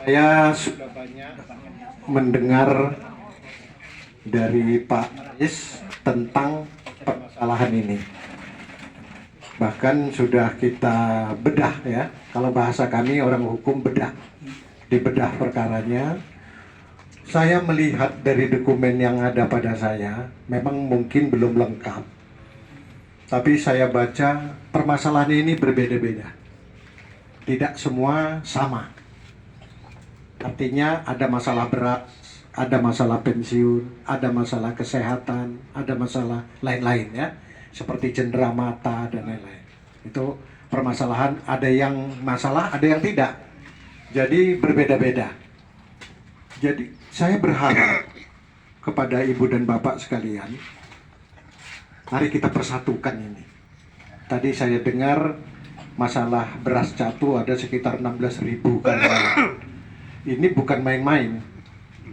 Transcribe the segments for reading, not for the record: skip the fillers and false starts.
Saya sudah banyak mendengar dari Pak Aris tentang permasalahan ini. Bahkan sudah kita bedah ya, kalau bahasa kami orang hukum bedah, dibedah perkaranya. Saya melihat dari dokumen yang ada pada saya, memang mungkin belum lengkap. Tapi saya baca permasalahan ini berbeda-beda. Tidak semua sama. Artinya ada masalah berat, ada masalah pensiun, ada masalah kesehatan, ada masalah lain-lain ya. Seperti cendera mata dan lain-lain. Itu permasalahan, ada yang masalah, ada yang tidak. Jadi berbeda-beda. Jadi saya berharap kepada ibu dan bapak sekalian, mari kita persatukan ini. Tadi saya dengar masalah beras catu ada sekitar 16.000 kan. Ini bukan main-main.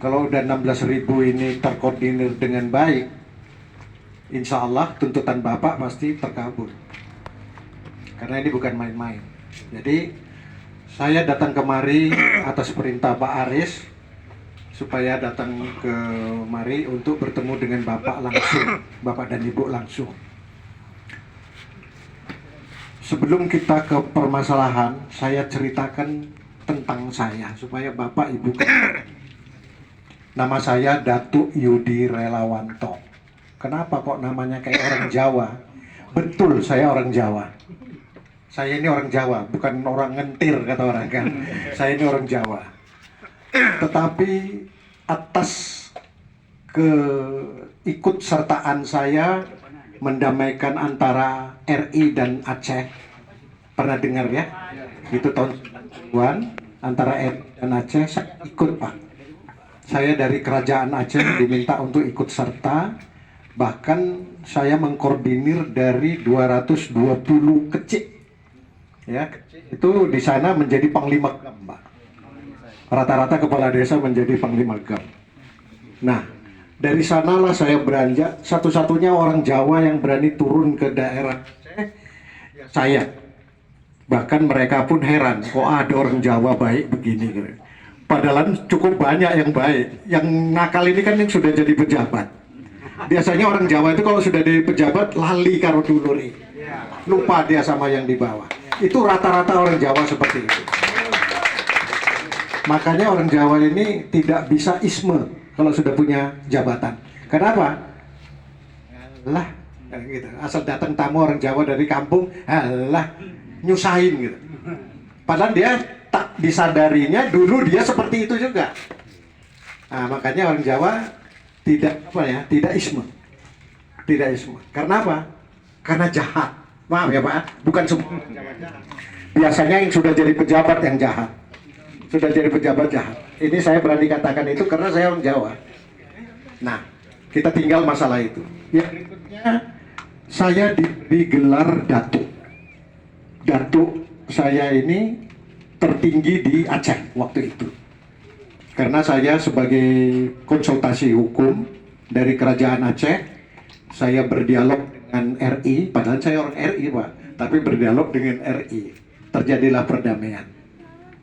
Kalau udah 16.000 ini terkoordinir dengan baik, insya Allah tuntutan bapak pasti terkabul. Karena ini bukan main-main. Jadi saya datang kemari atas perintah Pak Aris supaya datang kemari untuk bertemu dengan bapak langsung, bapak dan ibu langsung. Sebelum kita ke permasalahan, saya ceritakan tentang saya supaya bapak ibu kenal. Nama saya Datuk Yudi Relawanto. Kenapa kok namanya kayak orang Jawa? Betul, saya orang Jawa. Saya ini orang Jawa, bukan orang ngentir kata orang kan. Saya ini orang Jawa. Tetapi atas keikutsertaan saya mendamaikan antara RI dan Aceh, pernah dengar ya? Itu tahun 90-an antara RI dan Aceh, saya ikut Pak. Saya dari kerajaan Aceh diminta untuk ikut serta, bahkan saya mengkoordinir dari 220 kecik. Ya, itu di sana menjadi Panglima Gam, Pak. Rata-rata kepala desa menjadi Panglima Gam. Nah, dari sanalah saya beranjak, satu-satunya orang Jawa yang berani turun ke daerah Aceh, saya. Bahkan mereka pun heran, kok ada orang Jawa baik begini. Padahal cukup banyak yang baik. Yang nakal ini kan yang sudah jadi pejabat. Biasanya orang Jawa itu kalau sudah jadi pejabat, lali karo duluri. Lupa dia sama yang di bawah. Itu rata-rata orang Jawa seperti itu. Makanya orang Jawa ini tidak bisa isme kalau sudah punya jabatan. Kenapa? Lah, gitu. Asal datang tamu orang Jawa dari kampung, alah, nyusahin gitu. Padahal dia tak disadarinya dulu dia seperti itu juga. Nah, makanya orang Jawa tidak tidak isme. Tidak isme. Karena apa? Karena jahat. Maaf ya Pak, bukan semua. Biasanya yang sudah jadi pejabat yang jahat. Sudah jadi pejabat jahat. Ini saya berani katakan itu karena saya orang Jawa. Nah, kita tinggal masalah itu. Yang berikutnya, saya diberi gelar Datuk. Datuk saya ini tertinggi di Aceh waktu itu. Karena saya sebagai konsultasi hukum dari kerajaan Aceh, saya berdialog dengan RI, padahal saya orang RI Pak, tapi berdialog dengan RI. Terjadilah perdamaian.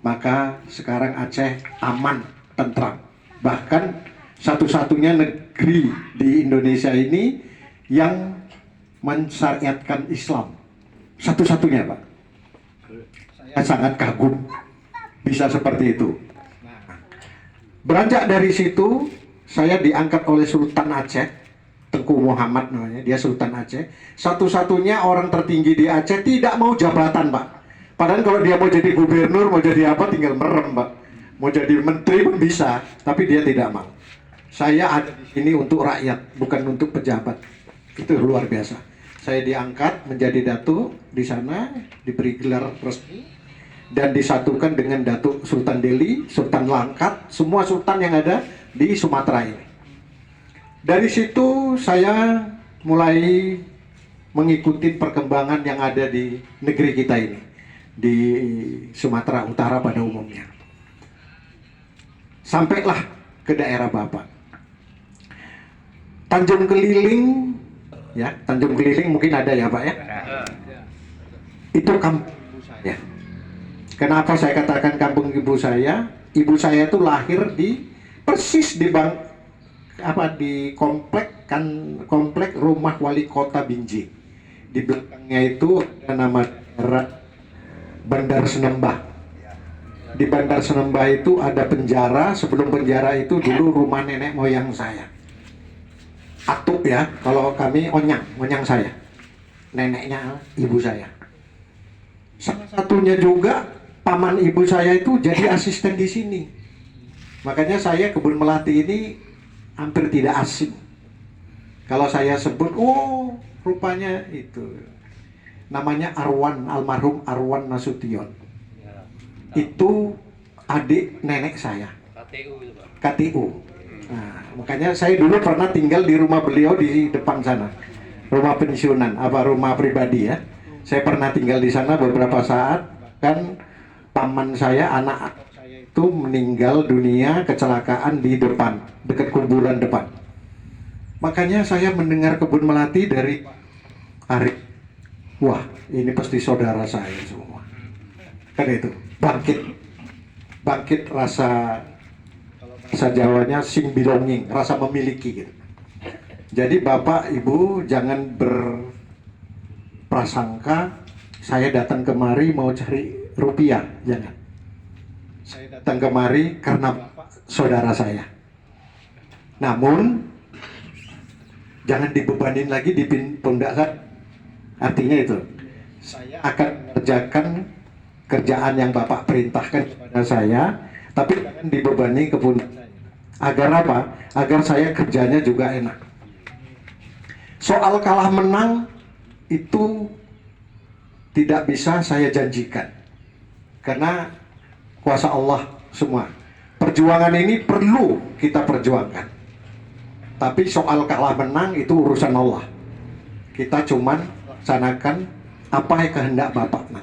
Maka sekarang Aceh aman, tentram. Bahkan satu-satunya negeri di Indonesia ini yang mensyariatkan Islam. Satu-satunya Pak. Saya sangat kagum bisa seperti itu. Beranjak dari situ, saya diangkat oleh Sultan Aceh, Tengku Muhammad namanya, dia Sultan Aceh. Satu-satunya orang tertinggi di Aceh tidak mau jabatan Pak. Padahal kalau dia mau jadi gubernur, mau jadi apa, tinggal merem, Pak. Mau jadi menteri pun bisa, tapi dia tidak mau. Saya ada di sini untuk rakyat, bukan untuk pejabat. Itu luar biasa. Saya diangkat menjadi datuk di sana, diberi gelar resmi, dan disatukan dengan Datuk Sultan Deli, Sultan Langkat, semua sultan yang ada di Sumatera ini. Dari situ saya mulai mengikuti perkembangan yang ada di negeri kita ini, di Sumatera Utara pada umumnya. Sampailah ke daerah Bapak. Tanjung Keliling, ya, Tanjung Keliling mungkin ada ya Pak ya? Itu kampung ibu saya. Kenapa saya katakan kampung ibu saya? ibu saya itu lahir di persis di komplek rumah wali kota Binjai. Di belakangnya itu ada nama daerah Bandar Senembah. Di Bandar Senembah itu ada penjara. Sebelum penjara itu dulu rumah nenek moyang saya. Atuk ya, kalau kami onyang saya. Neneknya ibu saya. Salah satunya juga paman ibu saya itu jadi asisten di sini. Makanya saya Kebun Melati ini hampir tidak asing. Kalau saya sebut, oh rupanya itu. Namanya almarhum Arwan Nasution. Itu adik nenek saya. KTU. Nah, makanya saya dulu pernah tinggal di rumah beliau di depan sana. Rumah pensiunan, rumah pribadi ya. Saya pernah tinggal di sana beberapa saat. Kan paman saya, anak saya itu meninggal dunia kecelakaan di depan, dekat kuburan depan. Makanya saya mendengar Kebun Melati dari hari, wah ini pasti saudara saya semua. Kan itu, bangkit rasa Jawanya sing belonging, rasa memiliki gitu. Jadi Bapak Ibu jangan berprasangka saya datang kemari mau cari rupiah, jangan. Saya datang kemari karena Bapak saudara saya. Namun jangan dibebanin lagi di pundak saya. Artinya itu, saya akan mengerjakan kerjaan yang Bapak perintahkan kepada saya, tapi jangan dibebani ke pundak saya. Agar apa? Agar saya kerjanya juga enak. Soal kalah menang itu tidak bisa saya janjikan, karena kuasa Allah semua. Perjuangan ini perlu kita perjuangkan. Tapi soal kalah menang itu urusan Allah. Kita cuman laksanakan apa yang kehendak Bapak nanti.